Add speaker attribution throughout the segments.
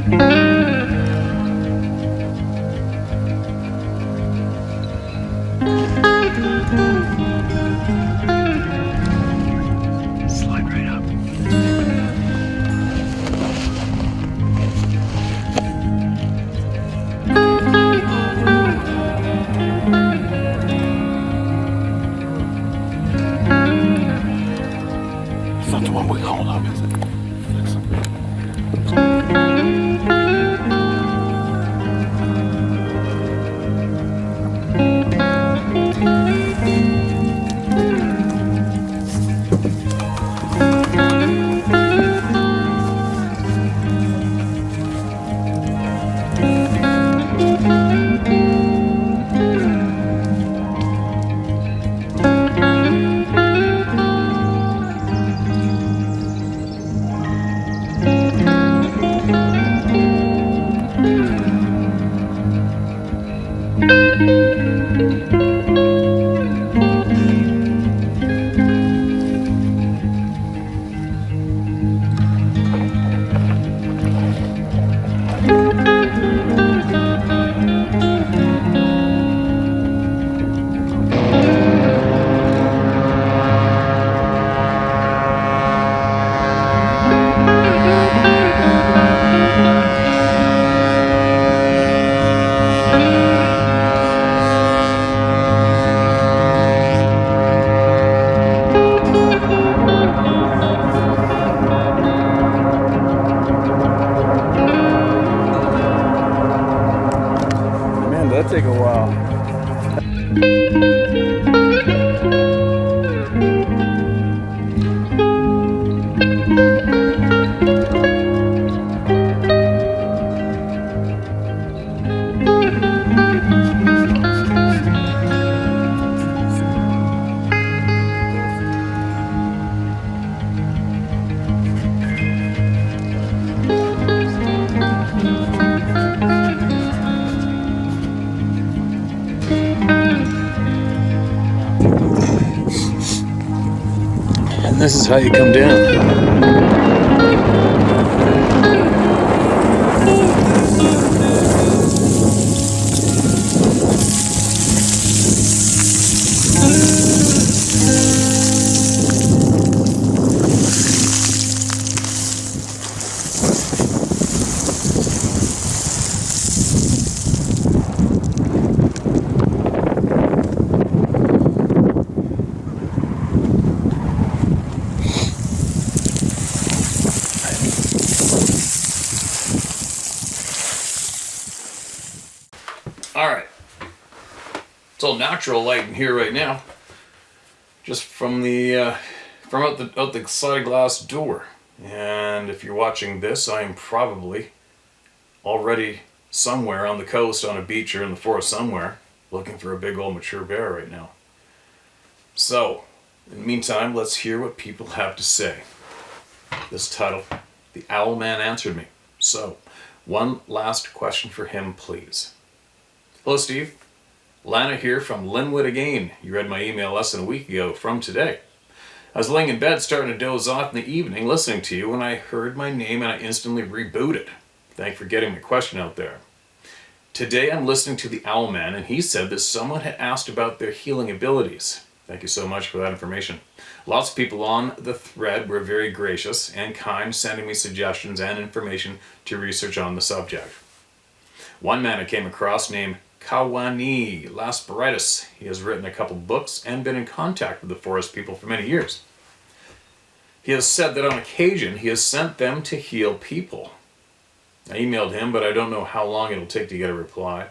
Speaker 1: Slide right up. It's not the one we called up, is it? That'd take a while. And this is how you come down. Alright, it's all natural light in here right now, just from the out the sliding glass door. And if you're watching this, I am probably already somewhere on the coast, on a beach or in the forest somewhere, looking for a big old mature bear right now. So, in the meantime, let's hear what people have to say. This title, The Owl Man Answered Me. So, one last question for him, please. Hello, Steve. Lana here from Linwood again. You read my email less than a week ago from today. I was laying in bed starting to doze off in the evening listening to you when I heard my name and I instantly rebooted. Thanks for getting my question out there. Today I'm listening to the Owl Man and he said that someone had asked about their healing abilities. Thank you so much for that information. Lots of people on the thread were very gracious and kind, sending me suggestions and information to research on the subject. One man I came across named Kawani Lasperitis. He has written a couple books and been in contact with the forest people for many years. He has said that on occasion he has sent them to heal people. I emailed him, but I don't know how long it'll take to get a reply.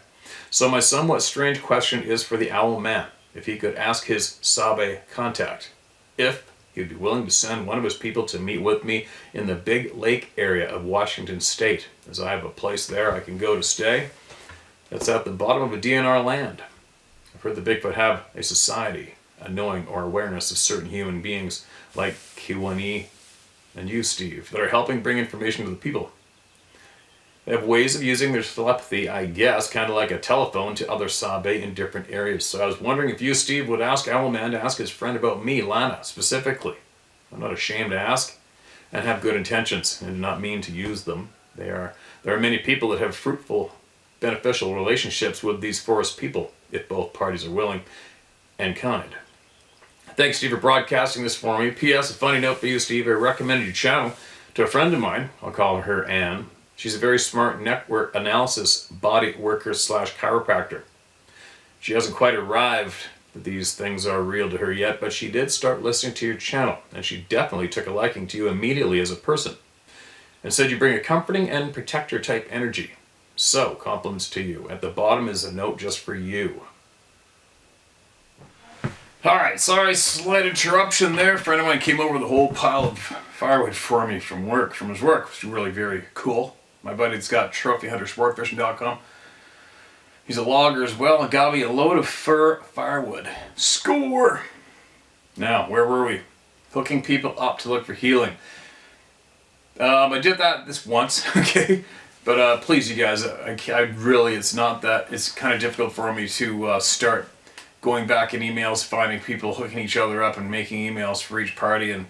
Speaker 1: So my somewhat strange question is for the Owl Man, if he could ask his Sabe contact, if he'd be willing to send one of his people to meet with me in the Big Lake area of Washington State, as I have a place there I can go to stay. That's at the bottom of a DNR land. I've heard the Bigfoot have a society, a knowing or awareness of certain human beings like Kiwani and you, Steve, that are helping bring information to the people. They have ways of using their telepathy, I guess, kind of like a telephone to other Sabe in different areas. So I was wondering if you, Steve, would ask Owlman to ask his friend about me, Lana, specifically. I'm not ashamed to ask and have good intentions and do not mean to use them. There are many people that have fruitful, beneficial relationships with these forest people, if both parties are willing and kind. Thanks, Steve, for broadcasting this for me. P.S. A funny note for you, Steve. I recommended your channel to a friend of mine. I'll call her Anne. She's a very smart network analysis body worker / chiropractor. She hasn't quite arrived that these things are real to her yet, but she did start listening to your channel, and she definitely took a liking to you immediately as a person, and said you bring a comforting and protector type energy. So, compliments to you. At the bottom is a note just for you. Alright, sorry, slight interruption there. A friend of mine came over with a whole pile of firewood for me from his work, which is really very cool. My buddy's got trophyhuntersportfishing.com. He's a logger as well, and got me a load of fir firewood. Score! Now, where were we? Hooking people up to look for healing. I did that this once, okay? But please, you guys, I really, it's kind of difficult for me to start going back in emails, finding people hooking each other up and making emails for each party, and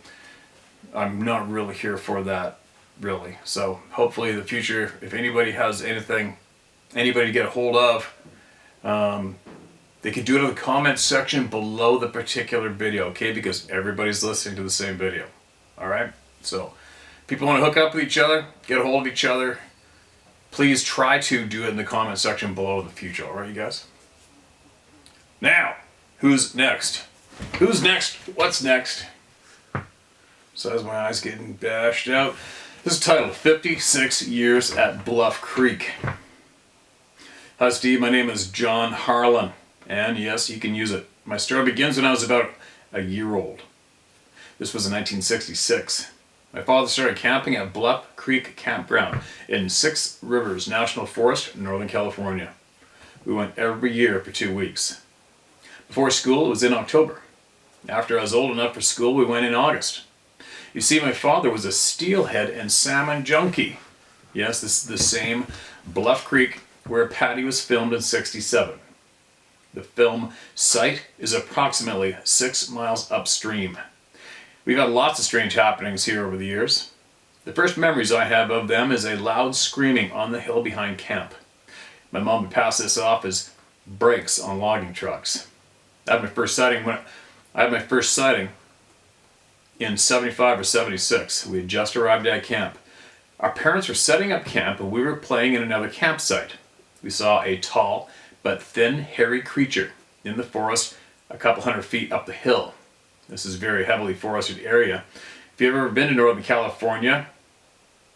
Speaker 1: I'm not really here for that, really. So hopefully in the future, if anybody has anybody to get a hold of, they can do it in the comments section below the particular video, okay? Because everybody's listening to the same video, all right? So people want to hook up with each other, get a hold of each other, please try to do it in the comment section below in the future, all right, you guys? Now, who's next? Who's next? What's next? So as my eyes getting bashed out. This is titled 56 Years at Bluff Creek. Hi Steve, my name is John Harlan, and yes, you can use it. My story begins when I was about a year old. This was in 1966. My father started camping at Bluff Creek Campground in Six Rivers National Forest, Northern California. We went every year for 2 weeks. Before school, it was in October. After I was old enough for school, we went in August. You see, my father was a steelhead and salmon junkie. Yes, this is the same Bluff Creek where Patty was filmed in '67. The film site is approximately 6 miles upstream. We've had lots of strange happenings here over the years. The first memories I have of them is a loud screaming on the hill behind camp. My mom would pass this off as brakes on logging trucks. I had my first sighting in 75 or 76. We had just arrived at camp. Our parents were setting up camp and we were playing in another campsite. We saw a tall but thin, hairy creature in the forest a couple hundred feet up the hill. This is a very heavily forested area. If you've ever been to Northern California,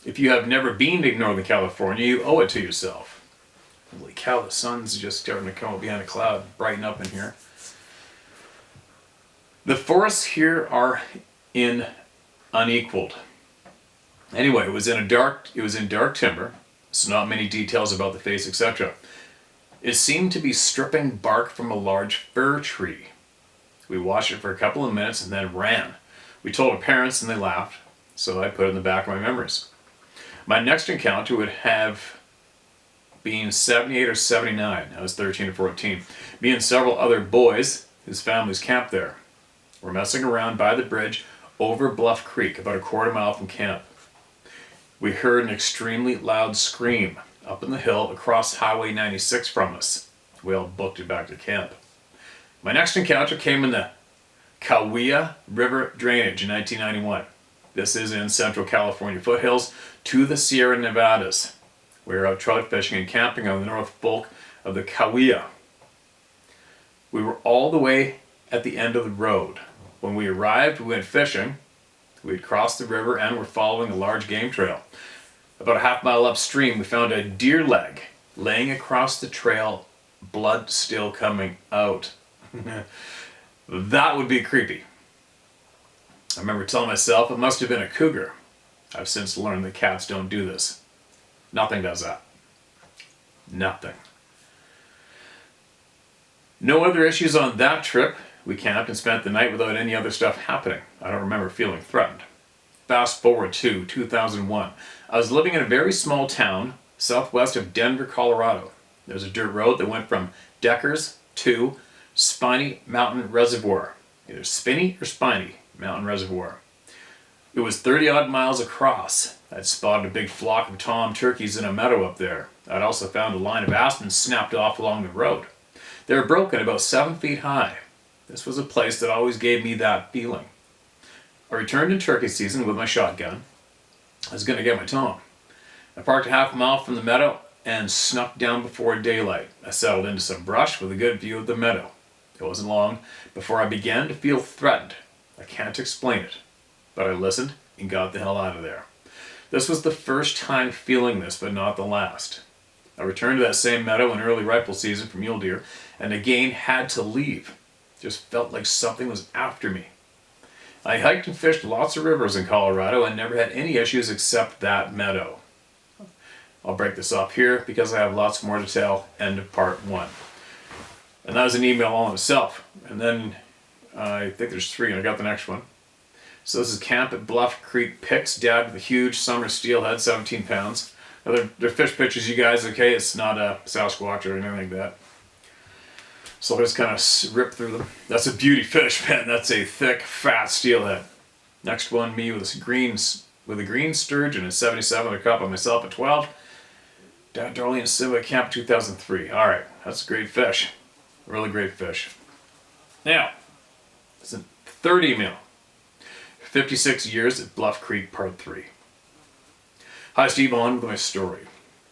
Speaker 1: if you have never been to Northern California, you owe it to yourself. Holy cow, the sun's just starting to come up behind a cloud, brighten up in here. The forests here are unequaled. Anyway, it was in dark timber, so not many details about the face, etc. It seemed to be stripping bark from a large fir tree. We watched it for a couple of minutes and then ran. We told our parents and they laughed, so I put it in the back of my memories. My next encounter would have been 78 or 79. I was 13 or 14. Me and several other boys, whose families camped there, were messing around by the bridge over Bluff Creek, about a quarter mile from camp. We heard an extremely loud scream up in the hill across Highway 96 from us. We all booked it back to camp. My next encounter came in the Kaweah River drainage in 1991. This is in Central California foothills to the Sierra Nevadas. We were out trout fishing and camping on the North Fork of the Kaweah. We were all the way at the end of the road. When we arrived, we went fishing. We had crossed the river and were following a large game trail. About a half mile upstream, we found a deer leg laying across the trail, blood still coming out. That would be creepy. I remember telling myself it must have been a cougar. I've since learned that cats don't do this. Nothing does that. Nothing. No other issues on that trip. We camped and spent the night without any other stuff happening. I don't remember feeling threatened. Fast forward to 2001. I was living in a very small town southwest of Denver, Colorado. There was a dirt road that went from Deckers to Spiny Mountain Reservoir. Either Spinny or Spiny Mountain Reservoir. It was 30 odd miles across. I'd spotted a big flock of tom turkeys in a meadow up there. I'd also found a line of aspens snapped off along the road. They were broken about 7 feet high. This was a place that always gave me that feeling. I returned in turkey season with my shotgun. I was going to get my tom. I parked a half a mile from the meadow and snuck down before daylight. I settled into some brush with a good view of the meadow. It wasn't long before I began to feel threatened. I can't explain it, but I listened and got the hell out of there. This was the first time feeling this, but not the last. I returned to that same meadow in early rifle season for mule deer, and again had to leave. Just felt like something was after me. I hiked and fished lots of rivers in Colorado and never had any issues except that meadow. I'll break this off here because I have lots more to tell. End of part 1. And that was an email all in itself. And then I think there's 3, and I got the next one. So this is camp at Bluff Creek Picks. Dad with a huge summer steelhead, 17 pounds. Now they're fish pictures, you guys, okay? It's not a Sasquatch or anything like that. So I just kind of rip through them. That's a beauty fish, man. That's a thick, fat steelhead. Next one, me with a green sturgeon at 77 with a cup on myself at 12. Dad, Darlene, and Simba at camp 2003. All right, that's a great fish. Really great fish. Now, it's a third email. 56 years at Bluff Creek, part 3. Hi, Steve, on with my story.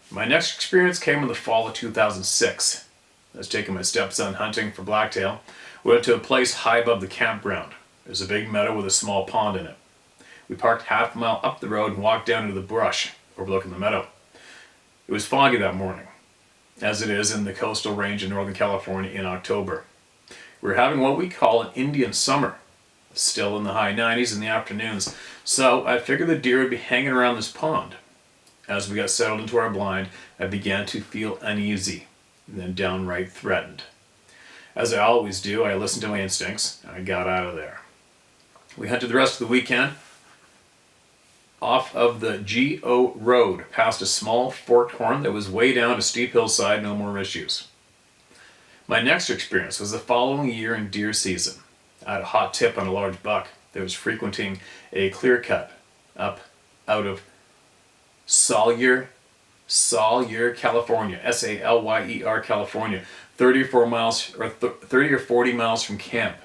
Speaker 1: My next experience came in the fall of 2006. I was taking my stepson hunting for blacktail. We went to a place high above the campground. There's a big meadow with a small pond in it. We parked half a mile up the road and walked down into the brush overlooking the meadow. It was foggy that morning, as it is in the coastal range in Northern California in October. We were having what we call an Indian summer, still in the high 90s in the afternoons, so I figured the deer would be hanging around this pond. As we got settled into our blind, I began to feel uneasy and then downright threatened. As I always do, I listened to my instincts and I got out of there. We hunted the rest of the weekend off of the GO Road, past a small forked horn that was way down a steep hillside, no more issues. My next experience was the following year in deer season. I had a hot tip on a large buck that was frequenting a clear cut up out of Salyer, California, Salyer, California, 30 or 40 miles from camp.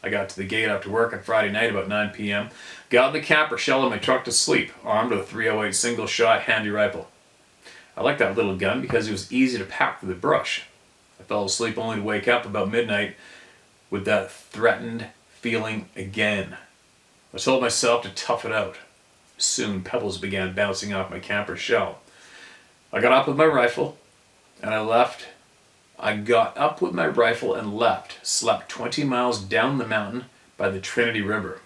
Speaker 1: I got to the gate after work on Friday night about 9 p.m., got in the camper shell in my truck to sleep, armed with a 308 single-shot handy rifle. I liked that little gun because it was easy to pack through the brush. I fell asleep only to wake up about midnight with that threatened feeling again. I told myself to tough it out. Soon pebbles began bouncing off my camper shell. I got up with my rifle and I left. I got up with my rifle and left, slept 20 miles down the mountain by the Trinity River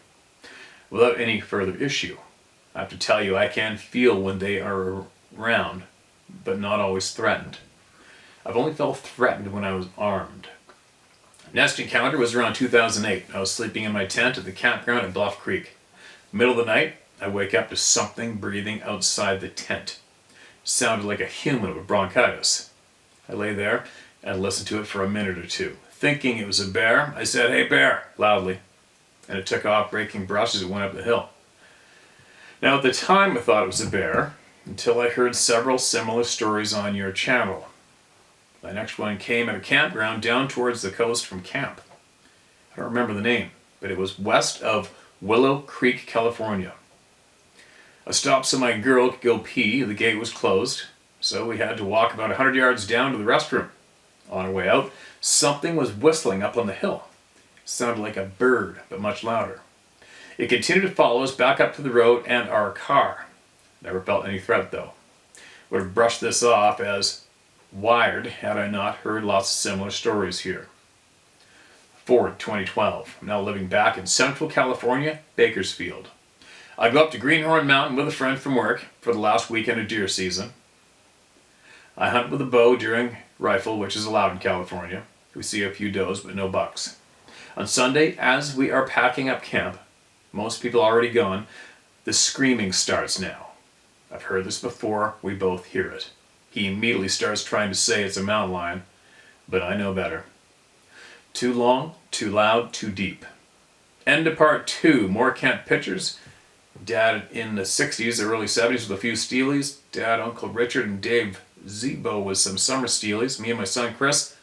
Speaker 1: without any further issue. I have to tell you, I can feel when they are around, but not always threatened. I've only felt threatened when I was armed. Next encounter was around 2008. I was sleeping in my tent at the campground at Bluff Creek. Middle of the night, I wake up to something breathing outside the tent. It sounded like a human with bronchitis. I lay there and listened to it for a minute or two. Thinking it was a bear, I said, "Hey bear," loudly, and it took off breaking brush as it went up the hill. Now at the time I thought it was a bear, until I heard several similar stories on your channel. My next one came at a campground down towards the coast from camp. I don't remember the name, but it was west of Willow Creek, California. I stopped so my girl could go pee. The gate was closed, so we had to walk about 100 yards down to the restroom. On our way out, something was whistling up on the hill. It sounded like a bird, but much louder. It continued to follow us back up to the road and our car. Never felt any threat though. Would have brushed this off as wired had I not heard lots of similar stories here. Ford 2012. I'm now living back in Central California, Bakersfield. I go up to Greenhorn Mountain with a friend from work for the last weekend of deer season. I hunt with a bow during rifle, which is allowed in California. We see a few does, but no bucks. On Sunday, as we are packing up camp, most people already gone, the screaming starts now. I've heard this before, we both hear it. He immediately starts trying to say it's a mountain lion, but I know better. Too long, too loud, too deep. End of part 2. More camp pictures Dad in the 60s, the early 70s with a few steelies. Dad, Uncle Richard, and Dave Zebo with some summer steelies. Me and my son Chris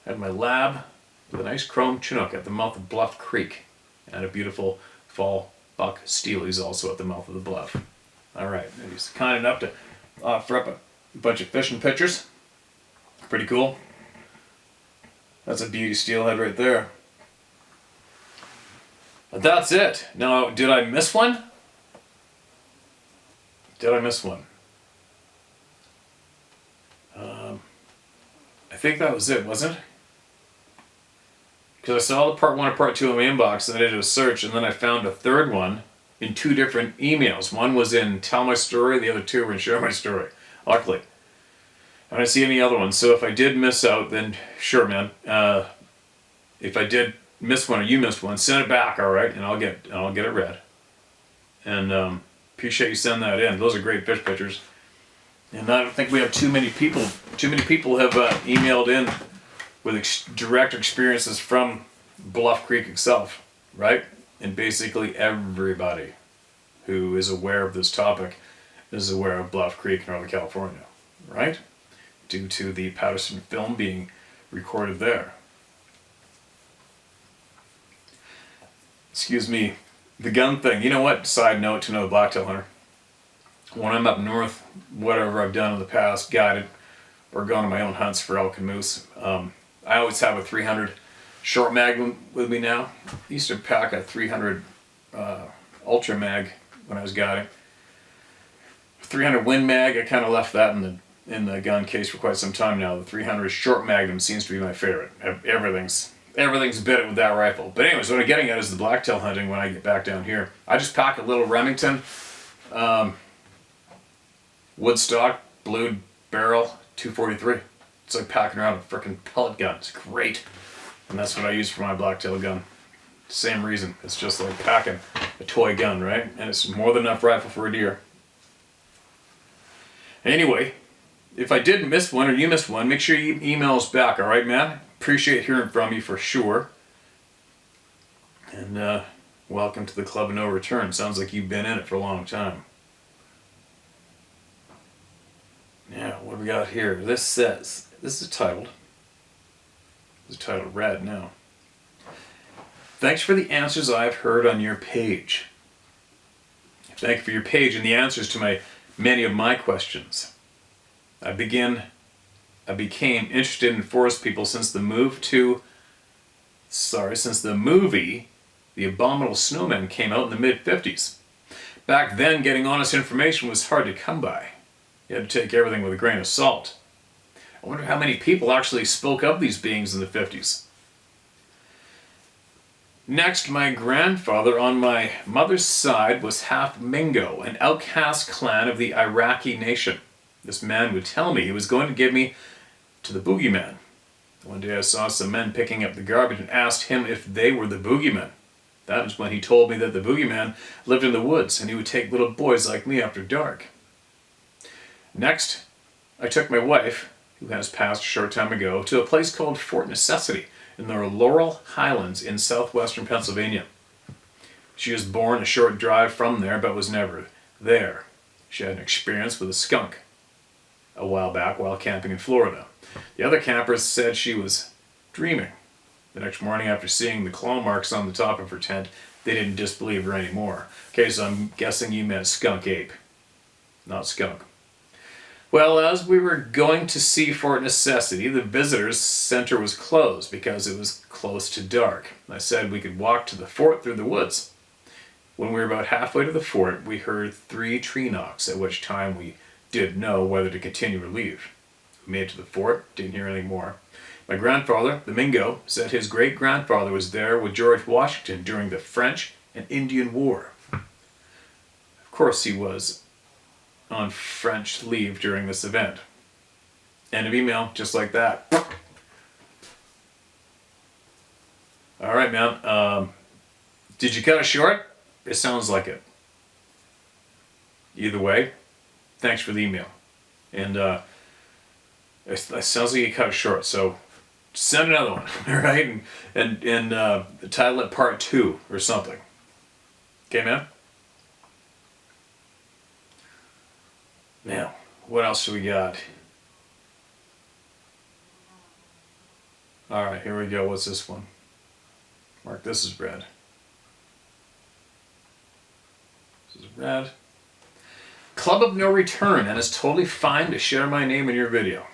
Speaker 1: had my lab with a nice chrome Chinook at the mouth of Bluff Creek. And a beautiful fall buck steelies also at the mouth of the bluff. Alright, he's kind enough to offer up a bunch of fishing pictures. Pretty cool. That's a beauty steelhead right there. But that's it. Now, did I miss one? Did I miss one? I think that was it, wasn't it? Because I saw the part 1 and part 2 in my inbox, and I did a search, and then I found a third one in 2 different emails. One was in Tell My Story, the other 2 were in Share My Story, luckily. I don't see any other ones, so if I did miss out, then sure, man. If I did miss one or you missed one, send it back, all right, and I'll get it read. And appreciate you sending that in. Those are great fish pictures. And I don't think we have too many people. Too many people have emailed in with direct experiences from Bluff Creek itself, right? And basically everybody who is aware of this topic is aware of Bluff Creek, Northern California, right? Due to the Patterson film being recorded there. Excuse me, the gun thing. You know what? Side note to another blacktail hunter. When I'm up north, whatever I've done in the past, guided, or gone on my own hunts for elk and moose, I always have a 300 short magnum with me now. I used to pack a 300 ultra mag when I was guiding. 300 Win Mag, I kind of left that in the gun case for quite some time now. The 300 short magnum seems to be my favorite. Everything's bit with that rifle. But anyways, what I'm getting at is the blacktail hunting when I get back down here. I just pack a little Remington Woodstock blued barrel 243. It's like packing around a freaking pellet gun. It's great. And that's what I use for my blacktail gun. Same reason. It's just like packing a toy gun, right? And it's more than enough rifle for a deer. Anyway, if I did miss one or you missed one, make sure you email us back, alright, man? Appreciate hearing from you for sure. And welcome to the Club of No Return. Sounds like you've been in it for a long time. Now, what do we got here? This is titled Red now. Thanks for the answers I've heard on your page. Thank you for your page and the answers to many of my questions. I became interested in forest people since the movie The Abominable Snowman came out in the mid-50s. Back then, getting honest information was hard to come by. You had to take everything with a grain of salt. I wonder how many people actually spoke of these beings in the 50s. Next, my grandfather on my mother's side was half Mingo, an outcast clan of the Iraqi nation. This man would tell me he was going to give me to the boogeyman. One day I saw some men picking up the garbage and asked him if they were the boogeyman. That was when he told me that the boogeyman lived in the woods and he would take little boys like me after dark. Next, I took my wife, who has passed a short time ago, to a place called Fort Necessity in the Laurel Highlands in southwestern Pennsylvania. She was born a short drive from there, but was never there. She had an experience with a skunk a while back while camping in Florida. The other campers said she was dreaming. The next morning, after seeing the claw marks on the top of her tent, they didn't disbelieve her anymore. Okay, so I'm guessing you meant skunk ape, not skunk. Well, as we were going to see Fort Necessity, the visitors center was closed because it was close to dark. I said we could walk to the fort through the woods. When we were about halfway to the fort, we heard 3 tree knocks, at which time we didn't know whether to continue or leave. We made it to the fort, didn't hear anything more. My grandfather, the Mingo, said his great-grandfather was there with George Washington during the French and Indian War. Of course he was on French leave during this event. End of email, just like that. Alright, man. Did you cut it short? It sounds like it. Either way, thanks for the email. And it sounds like you cut it short, so send another one, alright? And title it Part 2 or something. Okay, man? Now, what else do we got? Alright, here we go. What's this one? Mark, this is red. This is red. Club of No Return, and it's totally fine to share my name in your video.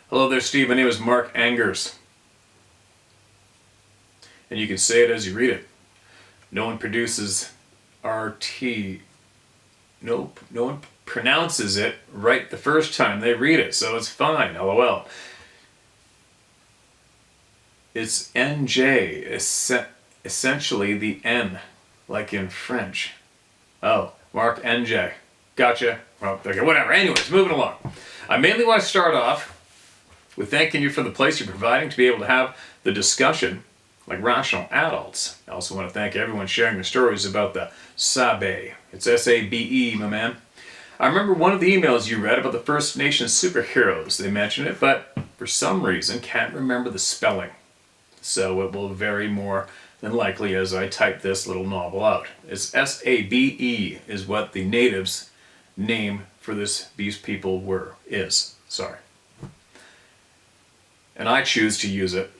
Speaker 1: Hello there, Steve. My name is Mark Angers. And you can say it as you read it. No one produces RT. Nope. No one pronounces it right the first time they read it, so it's fine. LOL. It's NJ, essentially the N, like in French. Oh, Mark NJ. Gotcha. Well, okay, whatever. Anyways, moving along. I mainly want to start off with thanking you for the place you're providing to be able to have the discussion like rational adults. I also want to thank everyone sharing their stories about the Sabe. It's S-A-B-E, my man. I remember one of the emails you read about the First Nations superheroes. They mentioned it, but for some reason can't remember the spelling. So it will vary more than likely as I type this little novel out. It's S-A-B-E is what the natives' name for these people is. Sorry. And I choose to use it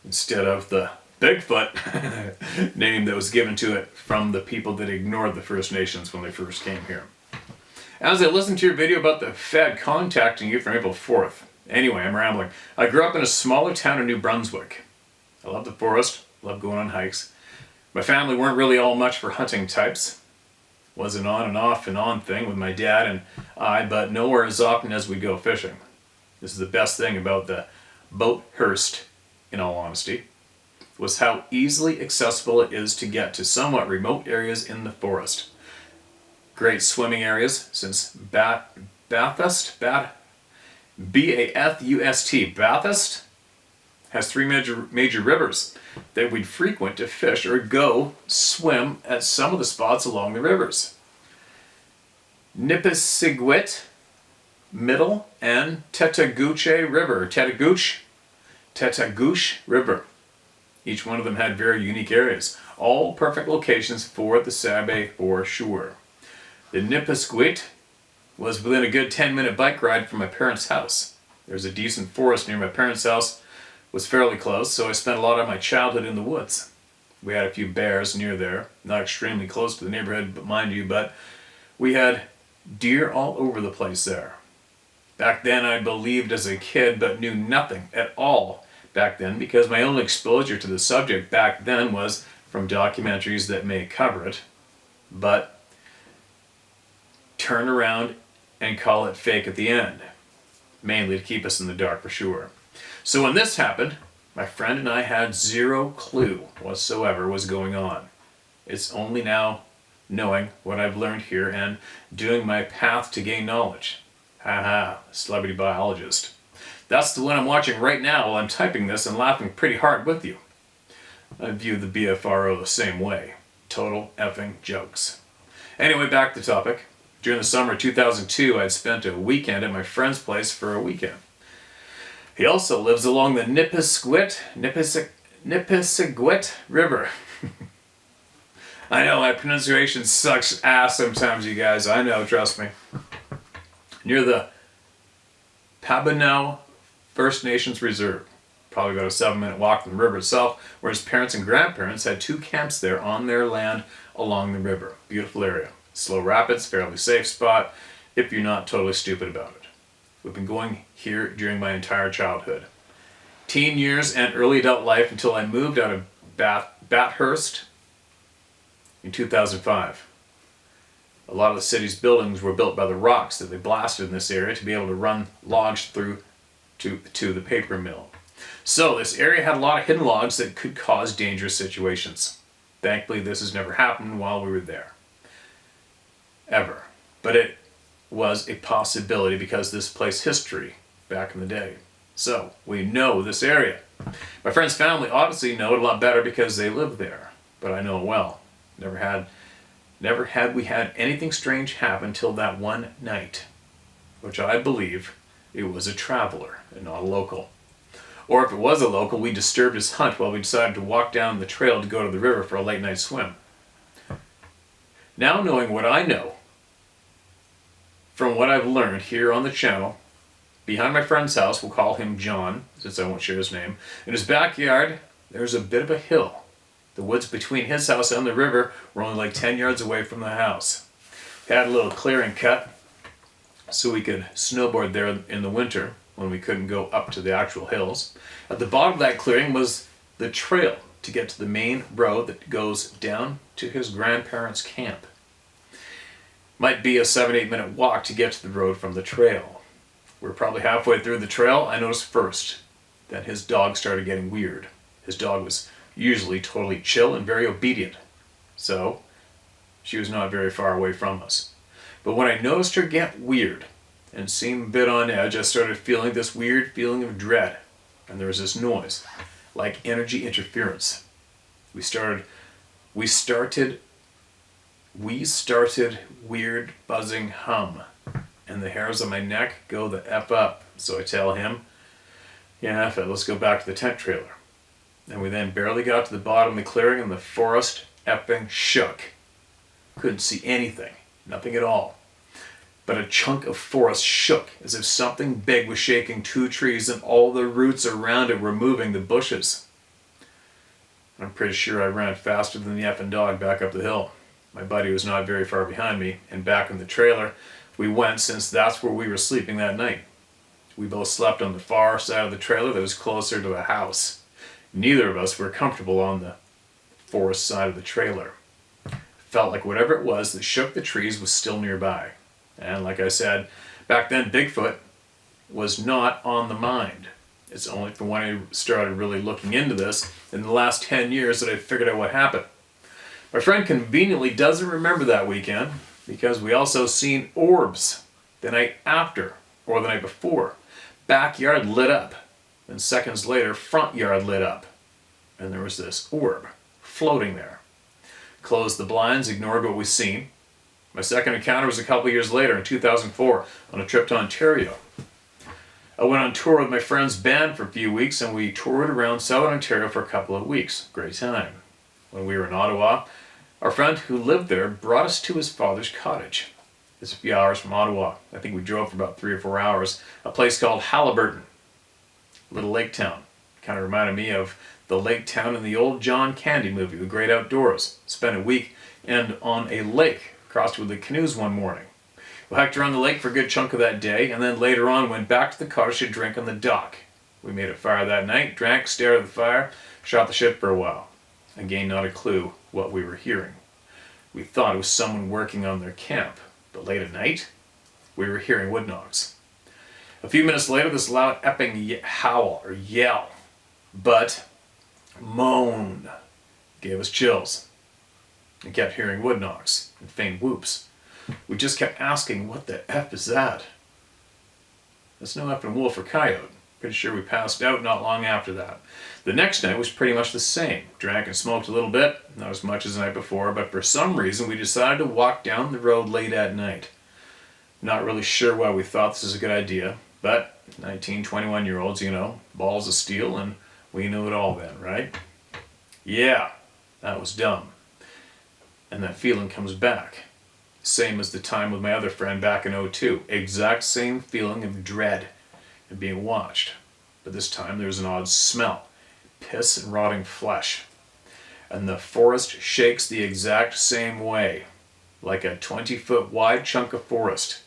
Speaker 1: instead of the Bigfoot name that was given to it from the people that ignored the First Nations when they first came here. As I listened to your video about the Fed contacting you from April 4th. Anyway, I'm rambling. I grew up in a smaller town in New Brunswick. I love the forest, love going on hikes. My family weren't really all much for hunting types. Was an on and off and on thing with my dad and I, but nowhere as often as we go fishing. This is the best thing about the Boathurst, in all honesty, was how easily accessible it is to get to somewhat remote areas in the forest. Great swimming areas, since Bathurst, B-A-F-U-S-T, Bathurst has three major rivers that we'd frequent to fish or go swim at some of the spots along the rivers. Nipisiguit, Middle, and Tetagouche River. Each one of them had very unique areas, all perfect locations for the Sabe for sure. The Nipisiguit was within a good 10-minute bike ride from my parents' house. There's a decent forest near my parents' house, was fairly close, so I spent a lot of my childhood in the woods. We had a few bears near there, not extremely close to the neighborhood, but mind you, but we had deer all over the place there. Back then I believed as a kid, but knew nothing at all back then because my only exposure to the subject back then was from documentaries that may cover it, but turn around and call it fake at the end, mainly to keep us in the dark for sure. So when this happened, my friend and I had zero clue whatsoever was going on. It's only now knowing what I've learned here and doing my path to gain knowledge. Haha, celebrity biologist. That's the one I'm watching right now while I'm typing this and laughing pretty hard with you. I view the BFRO the same way. Total effing jokes. Anyway, back to the topic. During the summer of 2002, I'd spent a weekend at my friend's place for a weekend. He also lives along the Nipisiguit River. I know, my pronunciation sucks ass sometimes, you guys. I know, trust me. Near the Pabonneau First Nations Reserve. Probably about a 7-minute walk from the river itself, where his parents and grandparents had 2 camps there on their land along the river. Beautiful area. Slow rapids, fairly safe spot, if you're not totally stupid about it. We've been going here during my entire childhood. Teen years and early adult life until I moved out of Bathurst in 2005. A lot of the city's buildings were built by the rocks that they blasted in this area to be able to run logs through to the paper mill. So this area had a lot of hidden logs that could cause dangerous situations. Thankfully, this has never happened while we were there. Ever. But it was a possibility because this place history back in the day. So we know this area. My friend's family obviously know it a lot better because they live there, but I know it well. Never had we had anything strange happen till that one night, which I believe it was a traveler and not a local. Or if it was a local, we disturbed his hunt while we decided to walk down the trail to go to the river for a late night swim. Now knowing what I know, from what I've learned here on the channel, behind my friend's house, we'll call him John, since I won't share his name, in his backyard, there's a bit of a hill. The woods between his house and the river were only like 10 yards away from the house. We had a little clearing cut so we could snowboard there in the winter when we couldn't go up to the actual hills. At the bottom of that clearing was the trail to get to the main road that goes down to his grandparents' camp. Might be a 7-8 minute walk to get to the road from the trail. We're probably halfway through the trail. I noticed first that his dog started getting weird. His dog was usually totally chill and very obedient, so she was not very far away from us. But when I noticed her get weird and seem a bit on edge, I started feeling this weird feeling of dread, and there was this noise, like energy interference. We started weird buzzing hum, and the hairs on my neck go the F up. So I tell him, yeah, F it, let's go back to the tent trailer. And we then barely got to the bottom of the clearing and the forest effing shook. Couldn't see anything, nothing at all. But a chunk of forest shook as if something big was shaking 2 trees and all the roots around it were moving the bushes. I'm pretty sure I ran faster than the effing dog back up the hill. My buddy was not very far behind me, and back in the trailer we went, since that's where we were sleeping that night. We both slept on the far side of the trailer that was closer to the house. Neither of us were comfortable on the forest side of the trailer. Felt like whatever it was that shook the trees was still nearby. And like I said, back then Bigfoot was not on the mind. It's only from when I started really looking into this in the last 10 years that I figured out what happened. My friend conveniently doesn't remember that weekend because we also seen orbs the night after or the night before. Backyard lit up, and seconds later front yard lit up, and there was this orb floating there. Closed the blinds, ignored what we seen. My second encounter was a couple years later in 2004 on a trip to Ontario. I went on tour with my friend's band for a few weeks, and we toured around southern Ontario for a couple of weeks. Great time. When we were in Ottawa, our friend who lived there brought us to his father's cottage. It's a few hours from Ottawa. I think we drove for about 3 or 4 hours. A place called Halliburton. Little lake town. Kind of reminded me of the lake town in the old John Candy movie, The Great Outdoors. Spent a week and on a lake. Crossed with the canoes one morning. We hiked around the lake for a good chunk of that day, and then later on went back to the cottage to drink on the dock. We made a fire that night, drank, stared at the fire, shot the shit for a while. Again, not a clue what we were hearing. We thought it was someone working on their camp, but late at night, we were hearing wood knocks. A few minutes later, this loud epping howl, or yell, but moan, gave us chills. We kept hearing wood knocks and faint whoops. We just kept asking, what the F is that? That's no effing wolf or coyote. Pretty sure we passed out not long after that. The next night was pretty much the same. Drank and smoked a little bit, not as much as the night before, but for some reason we decided to walk down the road late at night. Not really sure why we thought this was a good idea, but 19, 21-year-olds, you know, balls of steel, and we knew it all then, right? Yeah, that was dumb. And that feeling comes back. Same as the time with my other friend back in '02. Exact same feeling of dread and being watched. But this time there was an odd smell. Piss and rotting flesh. And the forest shakes the exact same way. Like a 20-foot wide chunk of forest.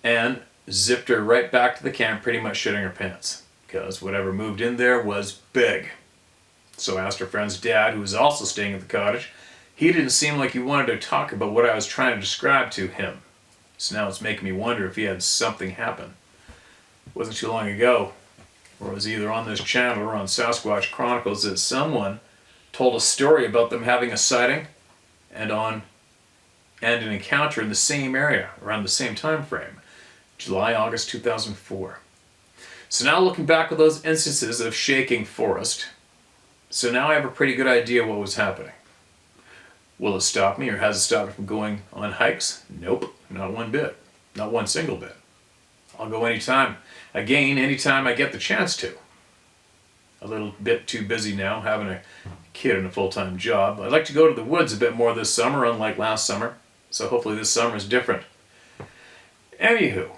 Speaker 1: And zipped her right back to the camp, pretty much shitting her pants. Because whatever moved in there was big. So I asked her friend's dad, who was also staying at the cottage. He didn't seem like he wanted to talk about what I was trying to describe to him. So now it's making me wonder if he had something happen. It wasn't too long ago, or it was either on this channel or on Sasquatch Chronicles, that someone told a story about them having a sighting and an encounter in the same area around the same time frame. July, August 2004. So now looking back at those instances of shaking forest, so now I have a pretty good idea what was happening. Will it stop me, or has it stopped me from going on hikes? Nope, not one bit. Not one single bit. I'll go anytime. Again, anytime I get the chance to. a little bit too busy now, having a kid and a full-time job. I'd like to go to the woods a bit more this summer, unlike last summer. So hopefully this summer is different. Anywho,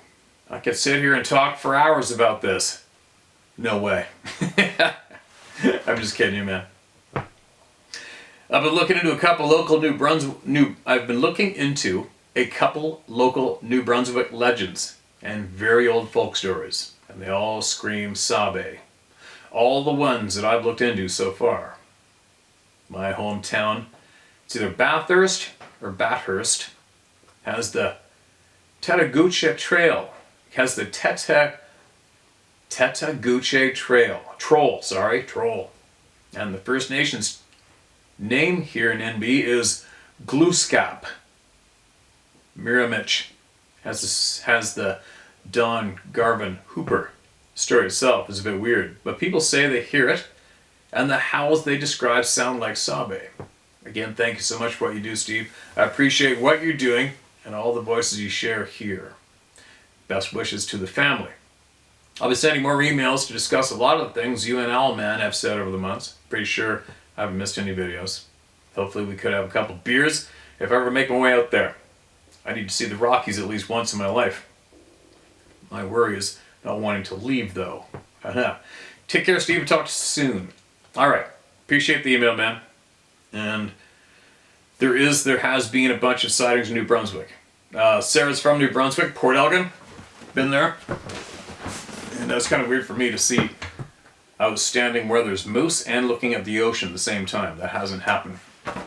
Speaker 1: I could sit here and talk for hours about this. No way. I'm just kidding you, man. I've been looking into a couple local New Brunswick legends and very old folk stories, and they all scream Sabe. All the ones that I've looked into so far. My hometown, it's either Bathurst or Bathurst, has the Tetaguche Trail. It has the Tetaguche Troll. And the First Nations name here in NB is Gluskap. Miramichi has the Don Garvin Hooper. Story itself is a bit weird, but people say they hear it, and the howls they describe sound like Sabe. Again, thank you so much for what you do, Steve. I appreciate what you're doing and all the voices you share here. Best wishes to the family. I'll be sending more emails to discuss a lot of the things you and Owlman have said over the months. Pretty sure I haven't missed any videos. Hopefully we could have a couple beers if I ever make my way out there. I need to see the Rockies at least once in my life. My worry is not wanting to leave, though. Take care, Steve. Talk to you soon. All right. Appreciate the email, man. And there has been a bunch of sightings in New Brunswick. Sarah's from New Brunswick, Port Elgin. Been there. And that's kind of weird for me to see. I was standing where there's moose and looking at the ocean at the same time. That hasn't happened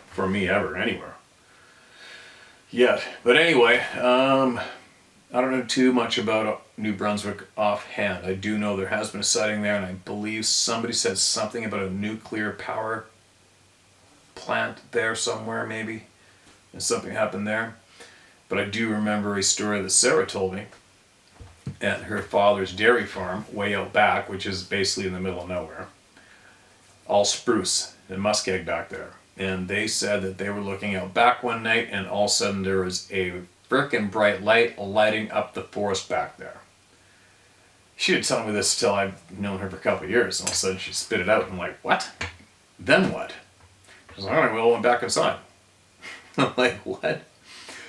Speaker 1: for me ever, anywhere. Yet. But anyway, I don't know too much about New Brunswick offhand. I do know there has been a sighting there, and I believe somebody said something about a nuclear power plant there somewhere, maybe. And something happened there. But I do remember a story that Sarah told me at her father's dairy farm way out back, which is basically in the middle of nowhere. All spruce and muskeg back there. And they said that they were looking out back one night, and all of a sudden there was a frickin' bright light lighting up the forest back there. She didn't tell me this till I've known her for a couple of years, and all of a sudden she spit it out, and I'm like, what? Then what? She was like, alright, well, I went back inside. I'm like, what?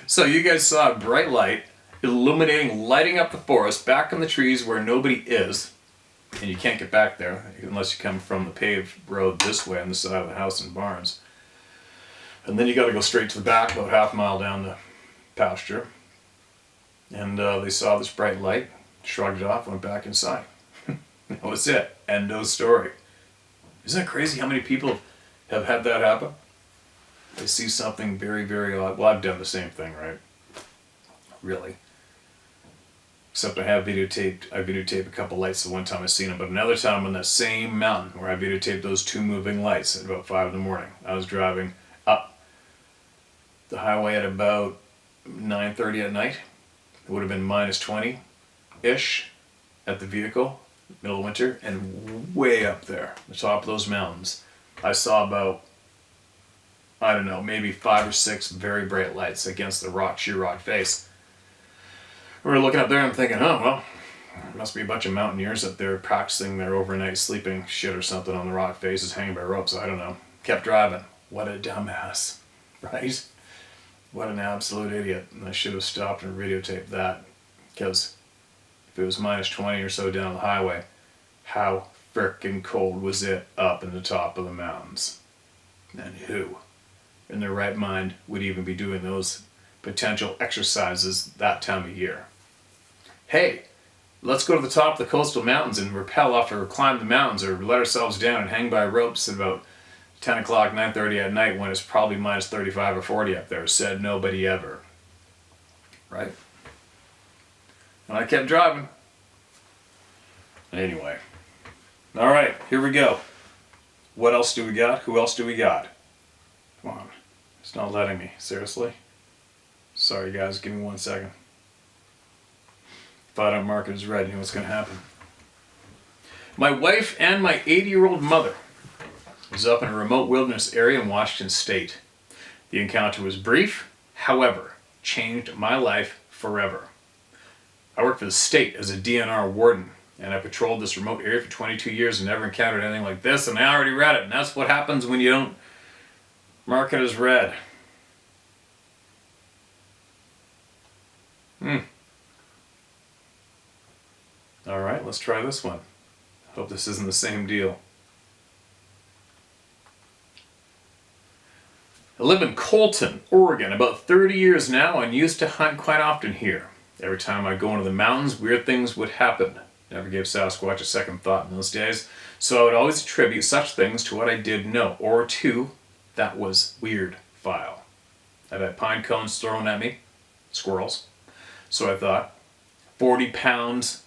Speaker 1: So you guys saw a bright light illuminating, lighting up the forest back in the trees where nobody is, and you can't get back there unless you come from the paved road this way on the side of the house and barns. And then you got to go straight to the back, about half a mile down the pasture. And they saw this bright light, shrugged it off, went back inside. That was it. End of story. Isn't that crazy how many people have had that happen? They see something very, very odd. Well, I've done the same thing, right? Really. Except I videotaped a couple lights the one time I seen them, but another time on that same mountain where I videotaped those two moving lights at about 5 in the morning. I was driving up the highway at about 9:30 at night. It would have been minus 20-ish at the vehicle, middle of winter, and way up there, the top of those mountains, I saw about, I don't know, maybe 5 or 6 very bright lights against the sheer rock face. We were looking up there and I'm thinking, oh, well, there must be a bunch of mountaineers up there practicing their overnight sleeping shit or something on the rock faces hanging by ropes. I don't know. Kept driving. What a dumbass. Right? What an absolute idiot. And I should have stopped and videotaped that. Because if it was minus 20 or so down the highway, how frickin' cold was it up in the top of the mountains? And who in their right mind would even be doing those potential exercises that time of year? Hey, let's go to the top of the coastal mountains and rappel off or climb the mountains or let ourselves down and hang by ropes at about 10 o'clock, 9:30 at night when it's probably minus 35 or 40 up there. Said nobody ever. Right? And I kept driving. Anyway. Alright, here we go. What else do we got? Who else do we got? Come on. It's not letting me. Seriously? Sorry guys, give me 1 second. If I don't mark it as red, you know what's going to happen. My wife and my 80-year-old mother was up in a remote wilderness area in Washington State. The encounter was brief, however, changed my life forever. I worked for the state as a DNR warden And I patrolled this remote area for 22 years and never encountered anything like this, and I already read it. And that's what happens when you don't mark it as read. Alright, let's try this one. Hope this isn't the same deal. I live in Colton, Oregon, about 30 years now, and used to hunt quite often here. Every time I go into the mountains, weird things would happen. Never gave Sasquatch a second thought in those days, so I would always attribute such things to what I did know, or to that was weird file. I've had pine cones thrown at me, squirrels, so I thought, 40-pound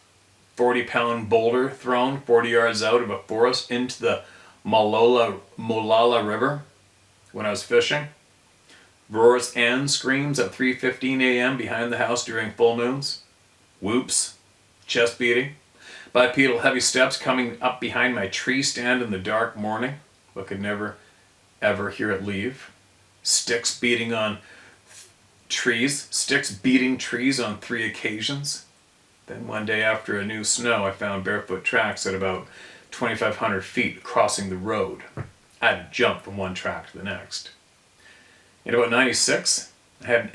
Speaker 1: boulder thrown 40 yards out of a forest into the Molalla River when I was fishing. Roars and screams at 3:15 a.m. behind the house during full moons. Whoops, chest beating. Bipedal heavy steps coming up behind my tree stand in the dark morning, but could never ever hear it leave. Sticks beating trees on 3 occasions. Then one day after a new snow, I found barefoot tracks at about 2,500 feet crossing the road. I had to jump from one track to the next. In about 96, I had an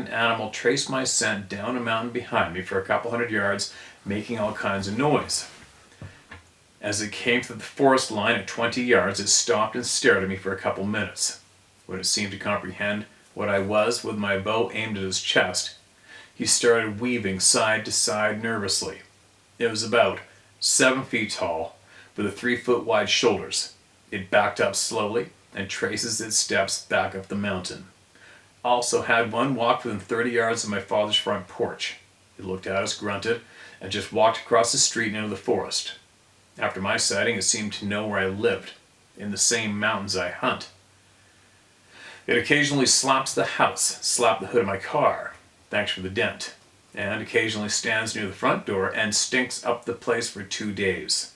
Speaker 1: animal trace my scent down a mountain behind me for a couple hundred yards, making all kinds of noise. As it came to the forest line at 20 yards, it stopped and stared at me for a couple minutes. When it seemed to comprehend what I was with my bow aimed at his chest, he started weaving side to side nervously. It was about 7 feet tall, with 3 foot wide shoulders. It backed up slowly and traces its steps back up the mountain. Also had one walk within 30 yards of my father's front porch. It looked at us, grunted, and just walked across the street and into the forest. After my sighting, it seemed to know where I lived, in the same mountains I hunt. It occasionally slaps the house, slapped the hood of my car, thanks for the dent, and occasionally stands near the front door and stinks up the place for 2 days.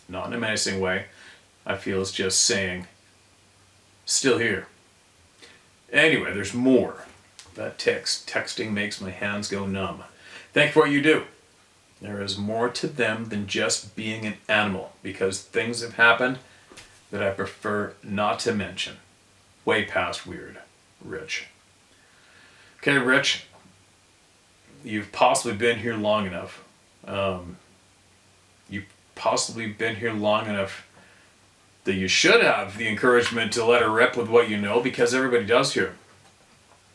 Speaker 1: Not in a menacing way. I feel it's just saying, still here. Anyway, there's more. That texting makes my hands go numb. Thank you for what you do. There is more to them than just being an animal, because things have happened that I prefer not to mention. Way past weird. Rich. Okay, Rich. You've possibly been here long enough. You've possibly been here long enough that you should have the encouragement to let her rip with what you know, because everybody does here.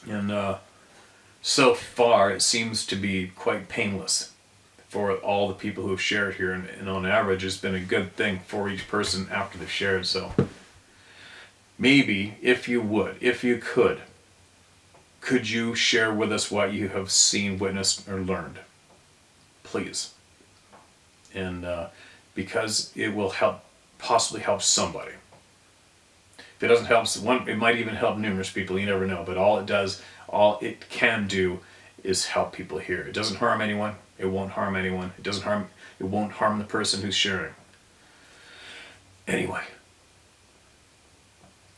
Speaker 1: And so far it seems to be quite painless for all the people who have shared here, and on average it's been a good thing for each person after they've shared. So maybe, if you could you share with us what you have seen, witnessed, or learned? Please. And because it will possibly help somebody. If it doesn't help one, it might even help numerous people, you never know. But all it can do is help people here. It doesn't harm anyone, it won't harm anyone, it won't harm the person who's sharing. Anyway,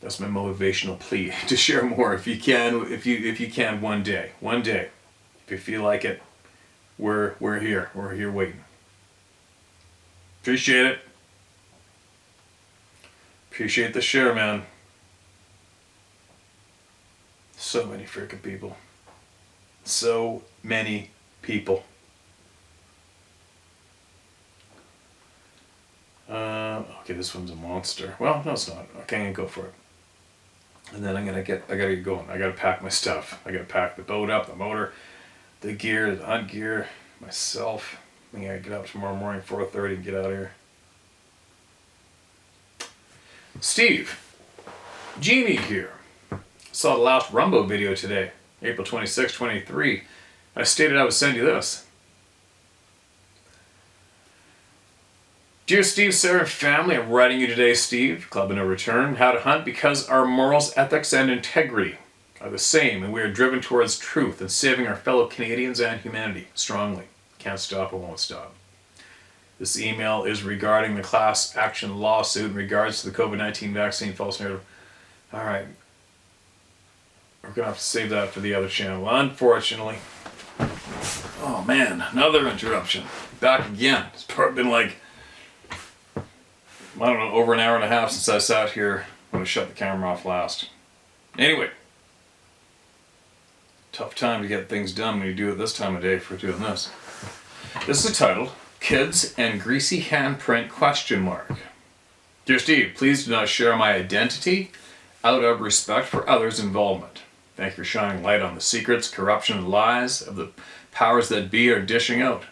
Speaker 1: that's my motivational plea, to share more if you can one day. If you feel like it, we're here waiting. Appreciate it. Appreciate the share, man. So many freaking people. So many people. Okay, this one's a monster. Well, no, it's not. Okay, I'm gonna go for it. And then I gotta get going. I gotta pack my stuff. I gotta pack the boat up, the motor, the gear, the hunt gear, myself. I gotta get up tomorrow morning, 4:30, and get out of here. Steve, Jeannie here. Saw the last Rumbo video today, April 26, 23. I stated I would send you this. Dear Steve, Sarah, and family, I'm writing you today, Steve, Club of No Return, how to hunt because our morals, ethics, and integrity are the same, and we are driven towards truth and saving our fellow Canadians and humanity strongly. Can't stop or won't stop. This email is regarding the class action lawsuit in regards to the COVID-19 vaccine false narrative. Alright. We're going to have to save that for the other channel, unfortunately. Oh man, another interruption. Back again. It's probably been like, I don't know, over an hour and a half since I sat here when I shut the camera off last. Anyway, tough time to get things done when you do it this time of day for doing this. This is titled, Kids and Greasy Handprint question mark. Dear Steve, please do not share my identity out of respect for others' involvement. Thank you for shining light on the secrets, corruption, and lies of the powers that be are dishing out.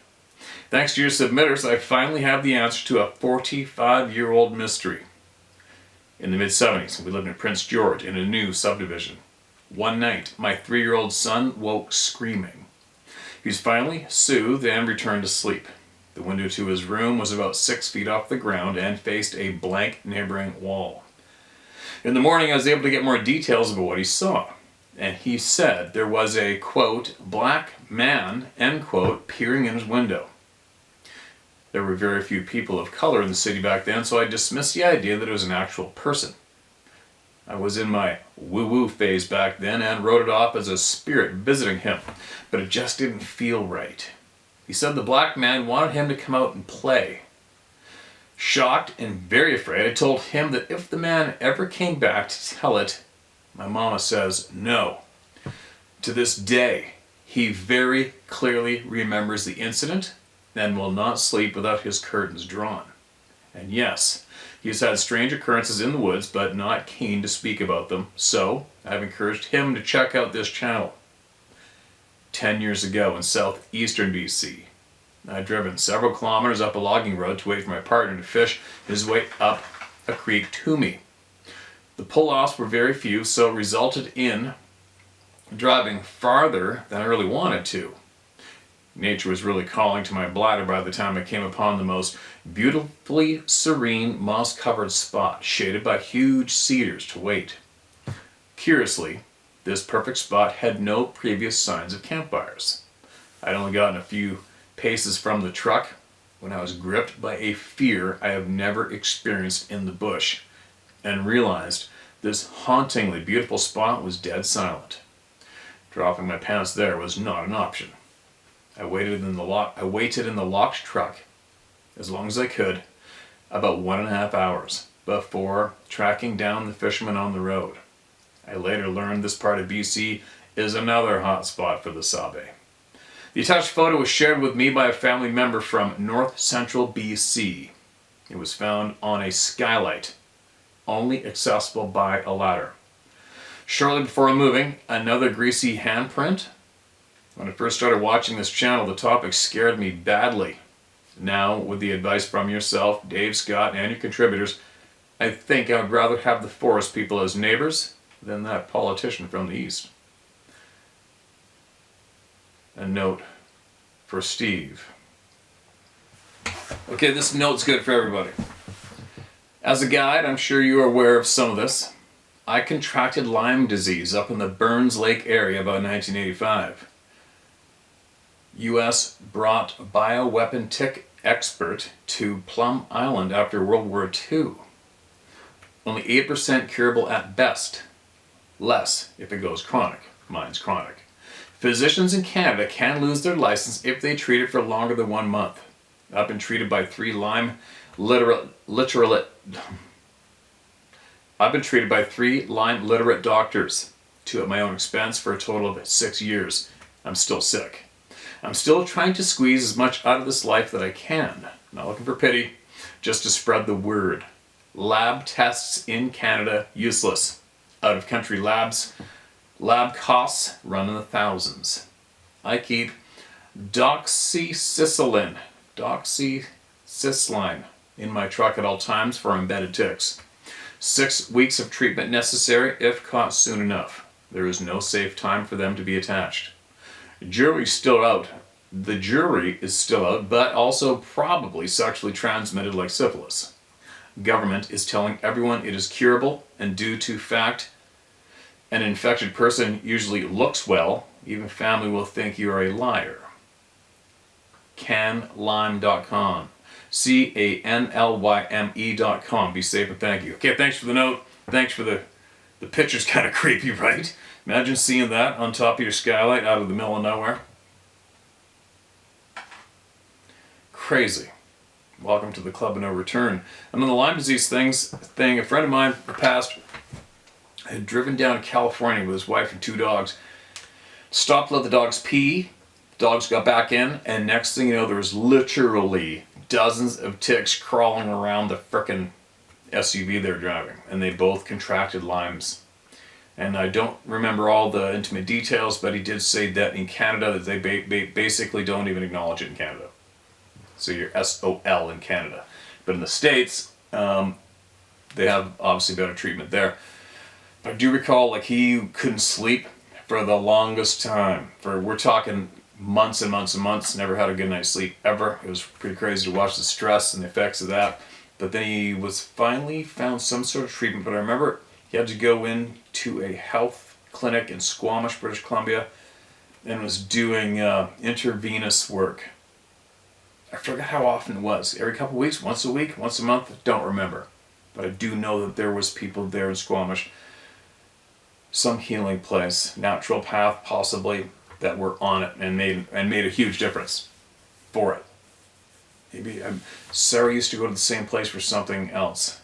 Speaker 1: Thanks to your submitters, I finally have the answer to a 45-year-old mystery. In the mid-70s, we lived in Prince George in a new subdivision. One night, my 3-year-old son woke screaming. He was finally soothed and returned to sleep. The window to his room was about 6 feet off the ground and faced a blank neighboring wall. In the morning, I was able to get more details about what he saw. And he said there was a, quote, black man, end quote, peering in his window. There were very few people of color in the city back then, so I dismissed the idea that it was an actual person. I was in my woo-woo phase back then and wrote it off as a spirit visiting him, but it just didn't feel right. He said the black man wanted him to come out and play. Shocked and very afraid, I told him that if the man ever came back to tell it, my mama says no. To this day, he very clearly remembers the incident and will not sleep without his curtains drawn. And yes, he has had strange occurrences in the woods, but not keen to speak about them, so I've encouraged him to check out this channel. 10 years ago in southeastern BC, I'd driven several kilometers up a logging road to wait for my partner to fish his way up a creek to me. The pull-offs were very few, so it resulted in driving farther than I really wanted to. Nature was really calling to my bladder by the time I came upon the most beautifully serene moss-covered spot, shaded by huge cedars to wait. Curiously, this perfect spot had no previous signs of campfires. I'd only gotten a few paces from the truck when I was gripped by a fear I have never experienced in the bush, and realized this hauntingly beautiful spot was dead silent. Dropping my pants there was not an option. I waited in the locked truck as long as I could, about 1.5 hours, before tracking down the fishermen on the road. I later learned this part of BC is another hot spot for the Sabe. The attached photo was shared with me by a family member from north central BC. It was found on a skylight, only accessible by a ladder. Shortly before moving, another greasy handprint. When I first started watching this channel, the topic scared me badly. Now, with the advice from yourself, Dave, Scott, and your contributors, I think I would rather have the forest people as neighbors than that politician from the east. A note for Steve. Okay, this note's good for everybody. As a guide, I'm sure you are aware of some of this. I contracted Lyme disease up in the Burns Lake area about 1985. U.S. brought bioweapon tick expert to Plum Island after World War II. Only 8% curable at best. Less if it goes chronic. Mine's chronic. Physicians in Canada can lose their license if they treat it for longer than 1 month. I've been treated by 3 Lyme literate doctors, 2 at my own expense for a total of 6 years. I'm still sick. I'm still trying to squeeze as much out of this life that I can. Not looking for pity, just to spread the word. Lab tests in Canada, useless. Out of country labs, lab costs run in the thousands. I keep doxycycline in my truck at all times for embedded ticks. 6 weeks of treatment necessary if caught soon enough. There is no safe time for them to be attached. The jury is still out, but also probably sexually transmitted like syphilis. Government is telling everyone it is curable, and due to fact an infected person usually looks well, even family will think you are a liar. Canlyme.com. CANLYME.com. Be safe and thank you. Okay, thanks for the note. Thanks for the picture's kind of creepy, right? Imagine seeing that on top of your skylight out of the middle of nowhere. crazy. Welcome to the club of no return. And on the Lyme disease thing, a friend of mine passed had driven down to California with his wife and 2 dogs, stopped to let the dogs pee, dogs got back in, and next thing you know, there was literally dozens of ticks crawling around the frickin' SUV they're driving, and they both contracted Lyme's. And I don't remember all the intimate details, but he did say that in Canada, that they basically don't even acknowledge it in Canada. So you're SOL in Canada. But in the States, they have obviously better treatment there. But I do recall, like, he couldn't sleep for the longest time. We're talking months and months and months, never had a good night's sleep ever. It was pretty crazy to watch the stress and the effects of that. But then he was finally found some sort of treatment. But I remember he had to go in to a health clinic in Squamish, British Columbia, and was doing intravenous work. I forgot how often it was. Every couple of weeks, once a week, once a month, don't remember. But I do know that there was people there in Squamish, some healing place, natural path possibly, that were on it and made a huge difference for it. Maybe Sarah used to go to the same place for something else,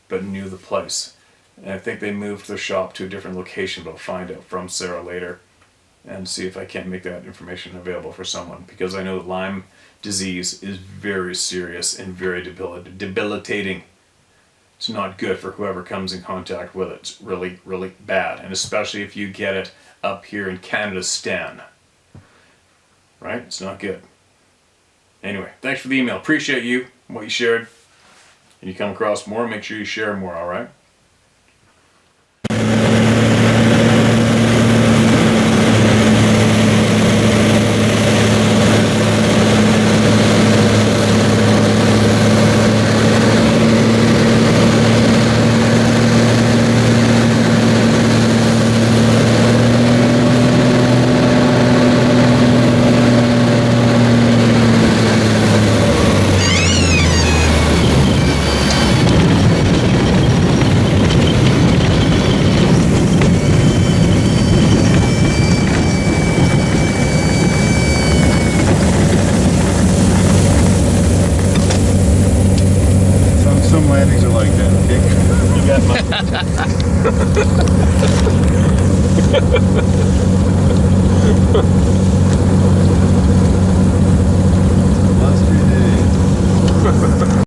Speaker 1: but knew the place. And I think they moved their shop to a different location, but I'll find out from Sarah later and see if I can't make that information available for someone, because I know that Lyme disease is very serious and very debilitating. It's not good for whoever comes in contact with it. It's really, really bad, and especially if you get it up here in Canada, Stan. Right? It's not good. Anyway, thanks for the email. Appreciate you, what you shared. And you come across more, make sure you share more, alright?
Speaker 2: Some landings are like that, okay? You got mine.